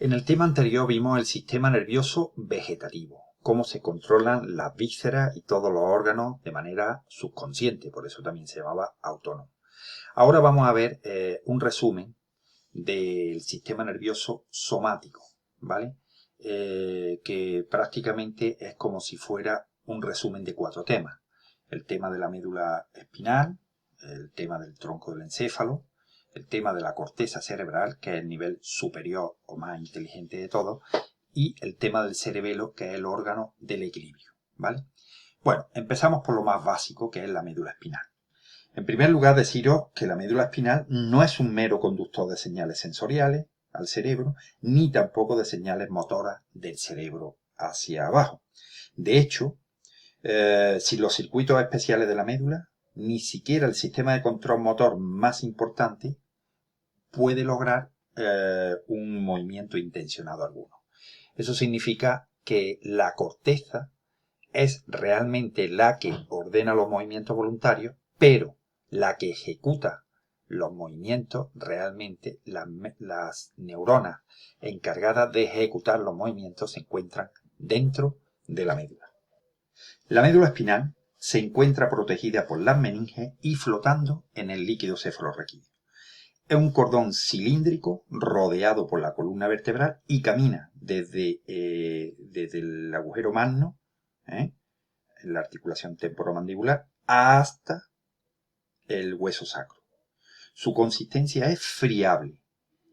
En el tema anterior vimos el sistema nervioso vegetativo, cómo se controlan las vísceras y todos los órganos de manera subconsciente, por eso también se llamaba autónomo. Ahora vamos a ver un resumen del sistema nervioso somático, ¿vale? Que prácticamente es como si fuera un resumen de 4 temas. El tema de la médula espinal, el tema del tronco del encéfalo, el tema de la corteza cerebral, que es el nivel superior o más inteligente de todo, y el tema del cerebelo, que es el órgano del equilibrio, ¿vale? Bueno, empezamos por lo más básico, que es la médula espinal. En primer lugar, deciros que la médula espinal no es un mero conductor de señales sensoriales al cerebro, ni tampoco de señales motoras del cerebro hacia abajo. De hecho, sin los circuitos especiales de la médula, ni siquiera el sistema de control motor más importante puede lograr un movimiento intencionado alguno. Eso significa que la corteza es realmente la que ordena los movimientos voluntarios, pero la que ejecuta los movimientos, realmente las neuronas encargadas de ejecutar los movimientos se encuentran dentro de la médula. La médula espinal se encuentra protegida por las meninges y flotando en el líquido cefalorraquídeo. Es un cordón cilíndrico rodeado por la columna vertebral y camina desde el agujero magno, en la articulación temporomandibular, hasta el hueso sacro. Su consistencia es friable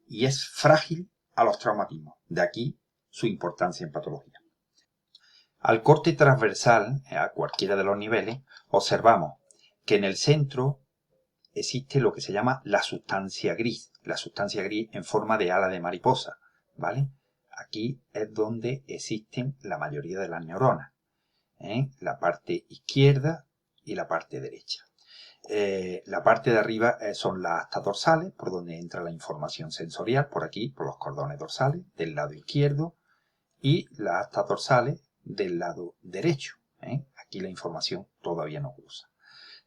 y es frágil a los traumatismos, de aquí su importancia en patología. Al corte transversal, a cualquiera de los niveles, observamos que en el centro existe lo que se llama la sustancia gris en forma de ala de mariposa, ¿vale? Aquí es donde existen la mayoría de las neuronas, la parte izquierda y la parte derecha. La parte de arriba son las astas dorsales, por donde entra la información sensorial, por aquí, por los cordones dorsales, del lado izquierdo, y las astas dorsales del lado derecho. Aquí la información todavía no cruza.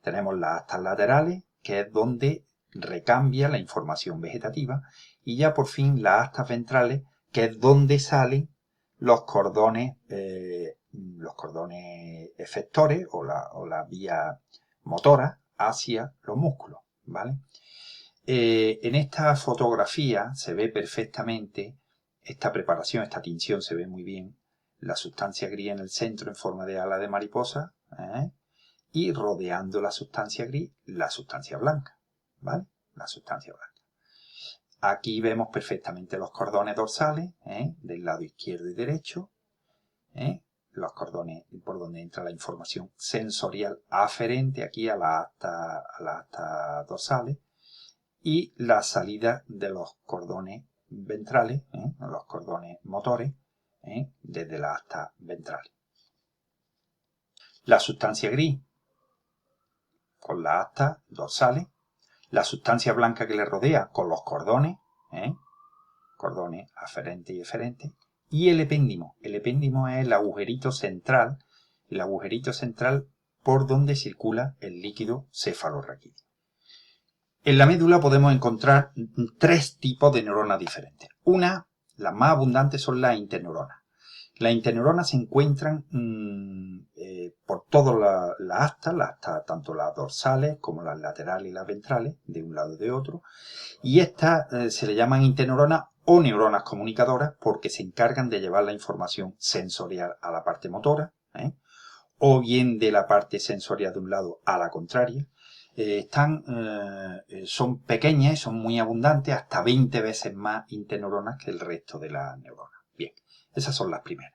Tenemos las astas laterales, que es donde recambia la información vegetativa, y ya por fin las astas ventrales, que es donde salen los cordones efectores o la vía motora hacia los músculos, ¿vale? En esta fotografía se ve perfectamente esta preparación, esta tinción se ve muy bien, la sustancia gris en el centro en forma de ala de mariposa, y rodeando la sustancia gris, la sustancia blanca, ¿vale? La sustancia blanca. Aquí vemos perfectamente los cordones dorsales, del lado izquierdo y derecho, los cordones por donde entra la información sensorial aferente aquí a las astas dorsales, y la salida de los cordones ventrales, los cordones motores, desde las astas ventrales. La sustancia gris con las astas dorsales, la sustancia blanca que le rodea con los cordones, cordones aferentes y eferentes, y el epéndimo. El epéndimo es el agujerito central por donde circula el líquido cefalorraquídeo. En la médula podemos encontrar 3 tipos de neuronas diferentes. Las más abundantes son las interneuronas. Las interneuronas se encuentran por todas las astas, tanto las dorsales como las laterales y las ventrales, de un lado y de otro. Y estas se le llaman interneuronas o neuronas comunicadoras porque se encargan de llevar la información sensorial a la parte motora, o bien de la parte sensorial de un lado a la contraria. Son pequeñas y son muy abundantes, hasta 20 veces más interneuronas que el resto de las neuronas. Bien, esas son las primeras.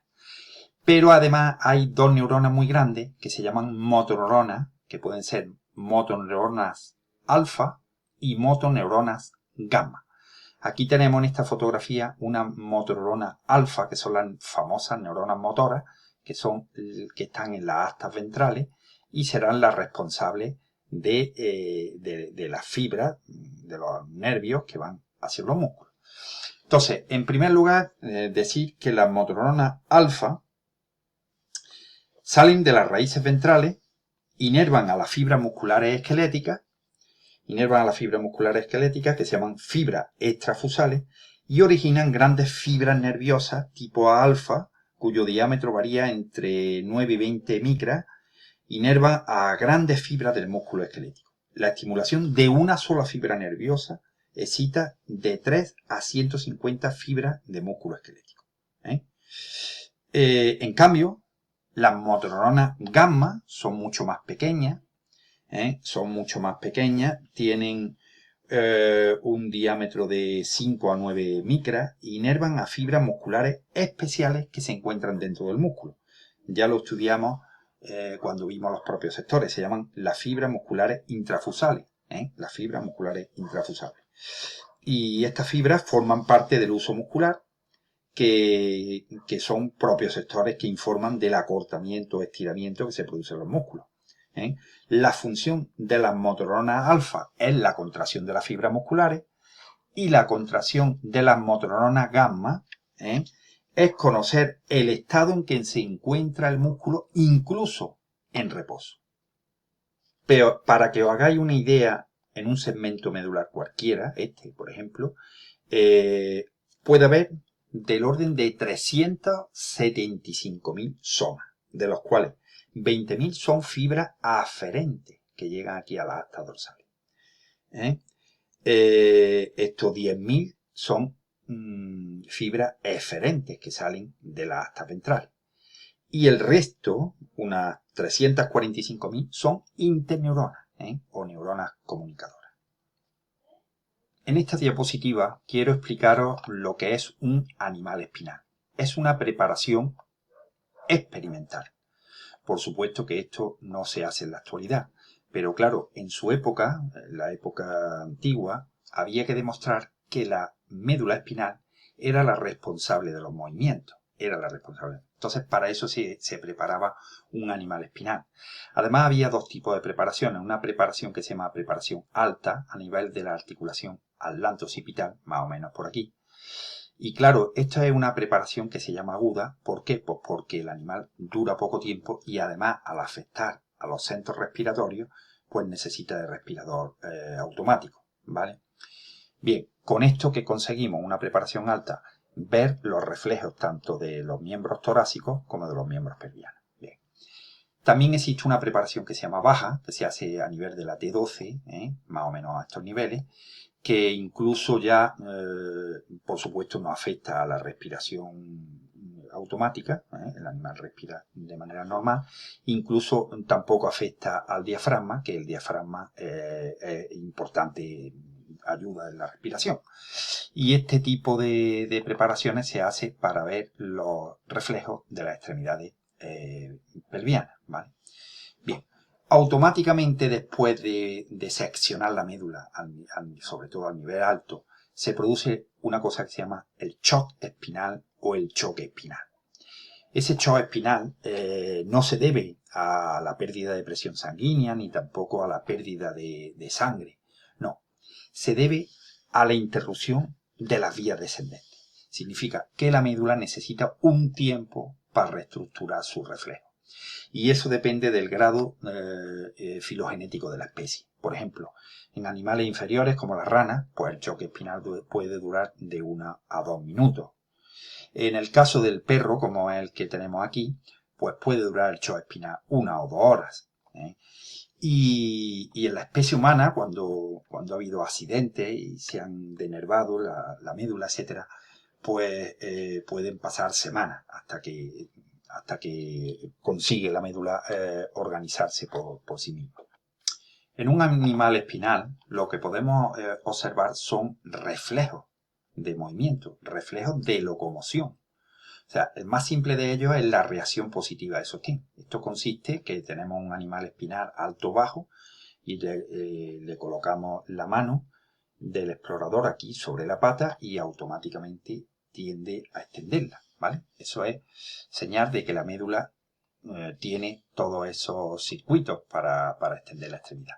Pero además hay 2 neuronas muy grandes que se llaman motoneuronas, que pueden ser motoneuronas alfa y motoneuronas gamma. Aquí tenemos en esta fotografía una motoneurona alfa, que son las famosas neuronas motoras, que están en las astas ventrales y serán las responsables de las fibras, de los nervios que van hacia los músculos. Entonces, en primer lugar, decir que las motoneuronas alfa salen de las raíces ventrales, inervan a las fibras musculares esqueléticas, que se llaman fibras extrafusales, y originan grandes fibras nerviosas tipo alfa, cuyo diámetro varía entre 9 y 20 micras, inervan a grandes fibras del músculo esquelético. La estimulación de una sola fibra nerviosa excita de 3 a 150 fibras de músculo esquelético. En cambio, las motoneuronas gamma son mucho más pequeñas, tienen un diámetro de 5 a 9 micras e inervan a fibras musculares especiales que se encuentran dentro del músculo. Ya lo estudiamos cuando vimos los propios sectores, se llaman las fibras musculares intrafusales, las fibras musculares intrafusales. Y estas fibras forman parte del uso muscular, que son propios sectores que informan del acortamiento o estiramiento que se produce en los músculos. La función de las motoneuronas alfa es la contracción de las fibras musculares y la contracción de las motoneuronas gamma es conocer el estado en que se encuentra el músculo incluso en reposo. Pero para que os hagáis una idea, en un segmento medular cualquiera, por ejemplo, puede haber del orden de 375.000 somas, de los cuales 20.000 son fibras aferentes que llegan aquí a las astas dorsales. Estos 10.000 son fibras eferentes que salen de las astas ventrales. Y el resto, unas 345.000, son interneuronas o neuronas comunicadoras. En esta diapositiva quiero explicaros lo que es un animal espinal. Es una preparación experimental. Por supuesto que esto no se hace en la actualidad, pero claro, en su época, en la época antigua, había que demostrar que la médula espinal era la responsable de los movimientos, era la responsable. Entonces, para eso se preparaba un animal espinal. Además, había dos tipos de preparaciones. Una preparación que se llama preparación alta, a nivel de la articulación atlanto-occipital, más o menos por aquí. Y claro, esta es una preparación que se llama aguda. ¿Por qué? Pues porque el animal dura poco tiempo y además, al afectar a los centros respiratorios, pues necesita de respirador automático, ¿vale? Bien, con esto que conseguimos una preparación alta, ver los reflejos tanto de los miembros torácicos como de los miembros pelvianos. Bien. También existe una preparación que se llama baja, que se hace a nivel de la T12, más o menos a estos niveles, que incluso ya, por supuesto, no afecta a la respiración automática, el animal respira de manera normal, incluso tampoco afecta al diafragma, que el diafragma es importante, ayuda en la respiración. Y este tipo de preparaciones se hace para ver los reflejos de las extremidades pelvianas, ¿vale? Bien. Automáticamente después de seccionar la médula, sobre todo al nivel alto, se produce una cosa que se llama el shock espinal o el choque espinal. Ese shock espinal no se debe a la pérdida de presión sanguínea ni tampoco a la pérdida de sangre. No, se debe a la interrupción de las vías descendentes. Significa que la médula necesita un tiempo para reestructurar su reflejo. Y eso depende del grado filogenético de la especie. Por ejemplo, en animales inferiores como las ranas, pues el choque espinal puede durar de 1 a 2 minutos. En el caso del perro, como es el que tenemos aquí, pues puede durar el choque espinal 1 o 2 horas. Y en la especie humana, cuando ha habido accidentes y se han denervado la médula, etcétera, pues pueden pasar semanas hasta que consigue la médula organizarse por sí misma. En un animal espinal lo que podemos observar son reflejos de movimiento, reflejos de locomoción. O sea, el más simple de ellos es la reacción positiva de sostén. Esto consiste en que tenemos un animal espinal alto-bajo y le colocamos la mano del explorador aquí sobre la pata y automáticamente tiende a extenderla, ¿vale? Eso es señal de que la médula tiene todos esos circuitos para extender la extremidad.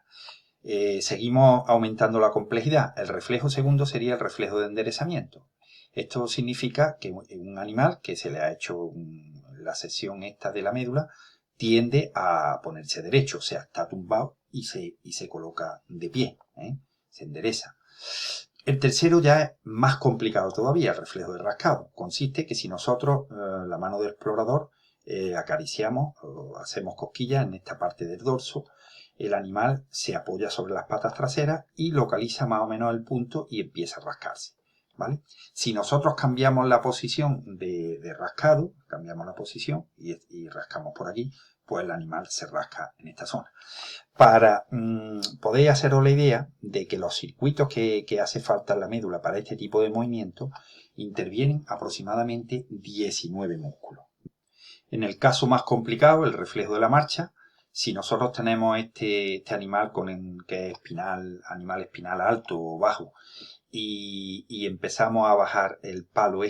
Seguimos aumentando la complejidad. El reflejo segundo sería el reflejo de enderezamiento. Esto significa que un animal que se le ha hecho la sección esta de la médula tiende a ponerse derecho, o sea, está tumbado y se coloca de pie, se endereza. El tercero ya es más complicado todavía, el reflejo de rascado. Consiste que si nosotros, la mano del explorador, acariciamos o hacemos cosquillas en esta parte del dorso, el animal se apoya sobre las patas traseras y localiza más o menos el punto y empieza a rascarse, ¿vale? Si nosotros cambiamos la posición de rascado, cambiamos la posición y rascamos por aquí, pues el animal se rasca en esta zona. Para podéis haceros la idea de que los circuitos que hace falta en la médula para este tipo de movimiento intervienen aproximadamente 19 músculos. En el caso más complicado, el reflejo de la marcha, si nosotros tenemos este animal que es animal espinal alto o bajo, y empezamos a bajar el palo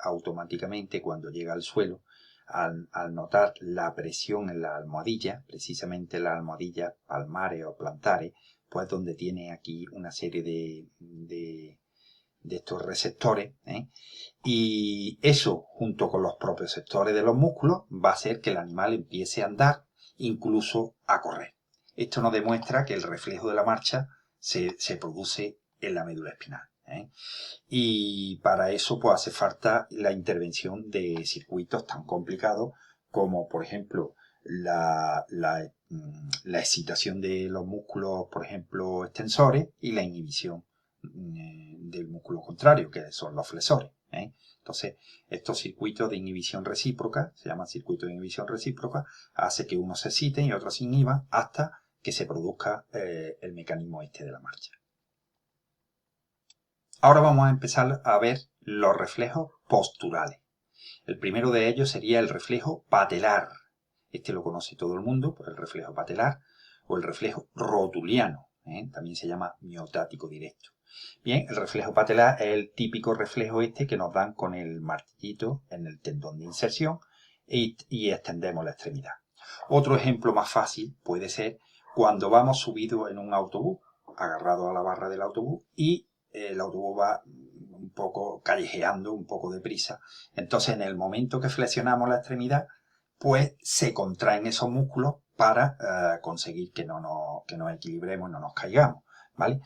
automáticamente cuando llega al suelo, al notar la presión en la almohadilla, precisamente la almohadilla palmares o plantares, pues donde tiene aquí una serie de estos receptores, y eso, junto con los propios sectores de los músculos, va a hacer que el animal empiece a andar, incluso a correr. Esto nos demuestra que el reflejo de la marcha se produce en la médula espinal. Y para eso pues hace falta la intervención de circuitos tan complicados como, por ejemplo, la excitación de los músculos, por ejemplo, extensores, y la inhibición del músculo contrario, que son los flexores. Entonces, estos circuitos de inhibición recíproca, se llaman circuitos de inhibición recíproca, hace que unos se exciten y otros se inhiban hasta que se produzca el mecanismo de la marcha. Ahora vamos a empezar a ver los reflejos posturales. El primero de ellos sería el reflejo patelar. Este lo conoce todo el mundo, el reflejo patelar o el reflejo rotuliano. También se llama miotático directo. Bien, el reflejo patelar es el típico reflejo que nos dan con el martillito en el tendón de inserción y extendemos la extremidad. Otro ejemplo más fácil puede ser cuando vamos subidos en un autobús, agarrados a la barra del autobús, y el autobús va un poco callejeando, un poco deprisa. Entonces, en el momento que flexionamos la extremidad, pues se contraen esos músculos para conseguir que no nos equilibremos, no nos caigamos, ¿vale?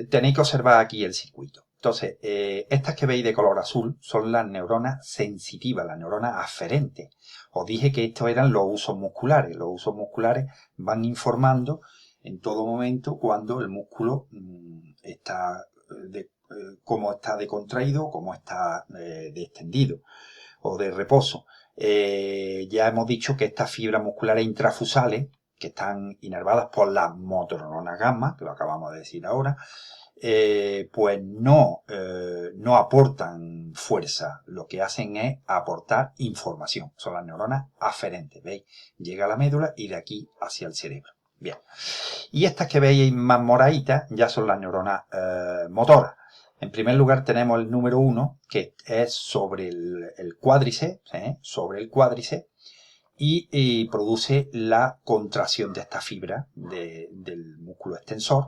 Tenéis que observar aquí el circuito. Entonces, estas que veis de color azul son las neuronas sensitivas, las neuronas aferentes. Os dije que estos eran los usos musculares. Los usos musculares van informando en todo momento cuando el músculo cómo está de contraído, cómo está de extendido o de reposo. Ya hemos dicho que estas fibras musculares intrafusales, que están inervadas por las motoneuronas gamma, que lo acabamos de decir ahora, pues no aportan fuerza, lo que hacen es aportar información. Son las neuronas aferentes, ¿veis? Llega a la médula y de aquí hacia el cerebro. Bien. Y estas que veis más moraditas ya son las neuronas motoras. En primer lugar tenemos el número 1, que es sobre el cuádriceps, y produce la contracción de esta fibra del músculo extensor.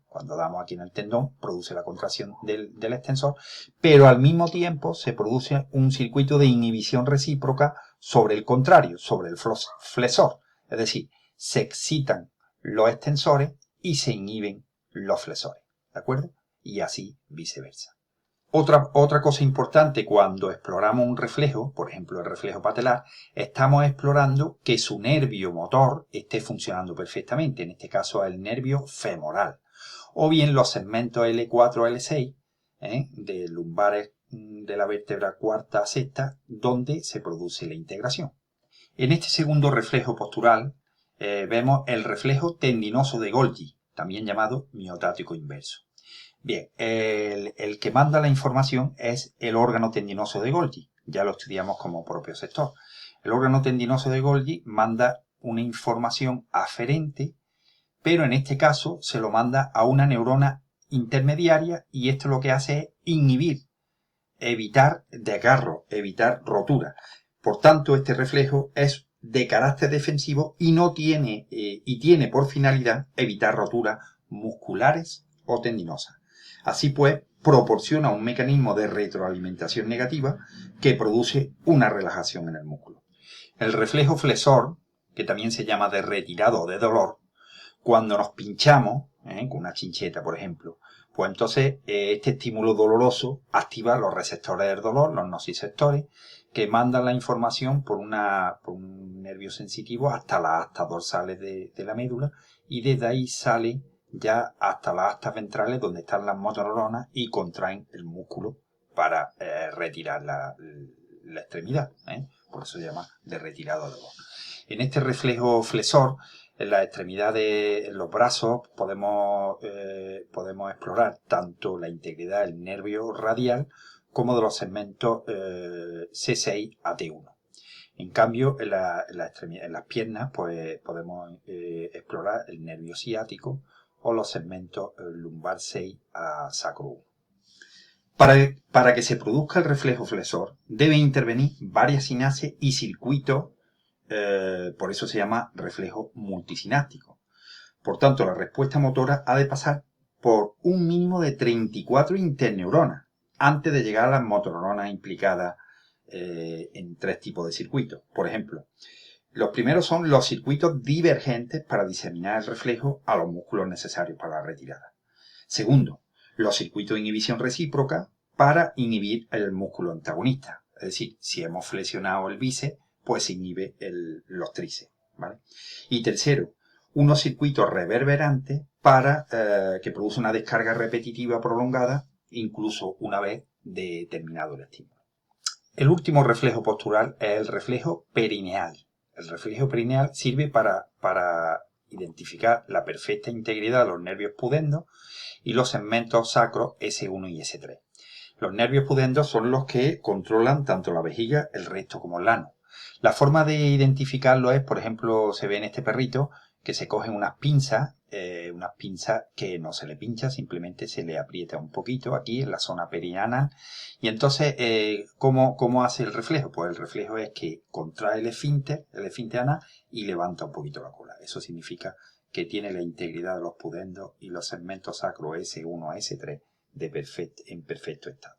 Cuando damos aquí en el tendón, produce la contracción del extensor, pero al mismo tiempo se produce un circuito de inhibición recíproca sobre el contrario, sobre el flexor. Es decir, se excitan los extensores y se inhiben los flexores, ¿de acuerdo? Y así viceversa. Otra cosa importante cuando exploramos un reflejo, por ejemplo el reflejo patelar, estamos explorando que su nervio motor esté funcionando perfectamente, en este caso el nervio femoral, o bien los segmentos L4 a L6, de lumbares de la vértebra cuarta a sexta, donde se produce la integración. En este segundo reflejo postural vemos el reflejo tendinoso de Golgi, también llamado miotático inverso. Bien, el que manda la información es el órgano tendinoso de Golgi. Ya lo estudiamos como propio sector. El órgano tendinoso de Golgi manda una información aferente, pero en este caso se lo manda a una neurona intermediaria y esto lo que hace es inhibir, evitar desgarro, evitar rotura. Por tanto, este reflejo es de carácter defensivo y tiene por finalidad evitar roturas musculares o tendinosas. Así pues, proporciona un mecanismo de retroalimentación negativa que produce una relajación en el músculo. El reflejo flexor, que también se llama de retirado o de dolor, cuando nos pinchamos, con una chincheta por ejemplo, pues entonces este estímulo doloroso activa los receptores del dolor, los nociceptores, que mandan la información por un nervio sensitivo hasta las astas dorsales de la médula, y desde ahí sale ya hasta las astas ventrales, donde están las motoneuronas y contraen el músculo para retirar la extremidad, por eso se llama de retirada de dolor. En este reflejo flexor, en las extremidades, en los brazos, podemos explorar tanto la integridad del nervio radial como de los segmentos C6 a T1. En cambio, en las piernas, pues podemos explorar el nervio ciático o los segmentos lumbar 6 a sacro 1. Para que se produzca el reflejo flexor, deben intervenir varias sinapsis y circuitos, por eso se llama reflejo multisináptico. Por tanto, la respuesta motora ha de pasar por un mínimo de 34 interneuronas antes de llegar a las motoneuronas implicadas en 3 tipos de circuitos. Por ejemplo, los primeros son los circuitos divergentes para diseminar el reflejo a los músculos necesarios para la retirada. Segundo, los circuitos de inhibición recíproca para inhibir el músculo antagonista. Es decir, si hemos flexionado el bíceps, pues se inhibe los tríceps, ¿vale? Y tercero, unos circuitos reverberantes para que produce una descarga repetitiva prolongada, incluso una vez terminado el estímulo. El último reflejo postural es el reflejo perineal. El reflejo perineal sirve para identificar la perfecta integridad de los nervios pudendos y los segmentos sacros S1 y S3. Los nervios pudendos son los que controlan tanto la vejiga, el recto como el ano. La forma de identificarlo es, por ejemplo, se ve en este perrito que se cogen unas pinzas que no se le pincha, simplemente se le aprieta un poquito aquí en la zona perianal. Y entonces, ¿cómo hace el reflejo? Pues el reflejo es que contrae el esfínter anal y levanta un poquito la cola. Eso significa que tiene la integridad de los pudendos y los segmentos sacros S1 a S3 en perfecto estado.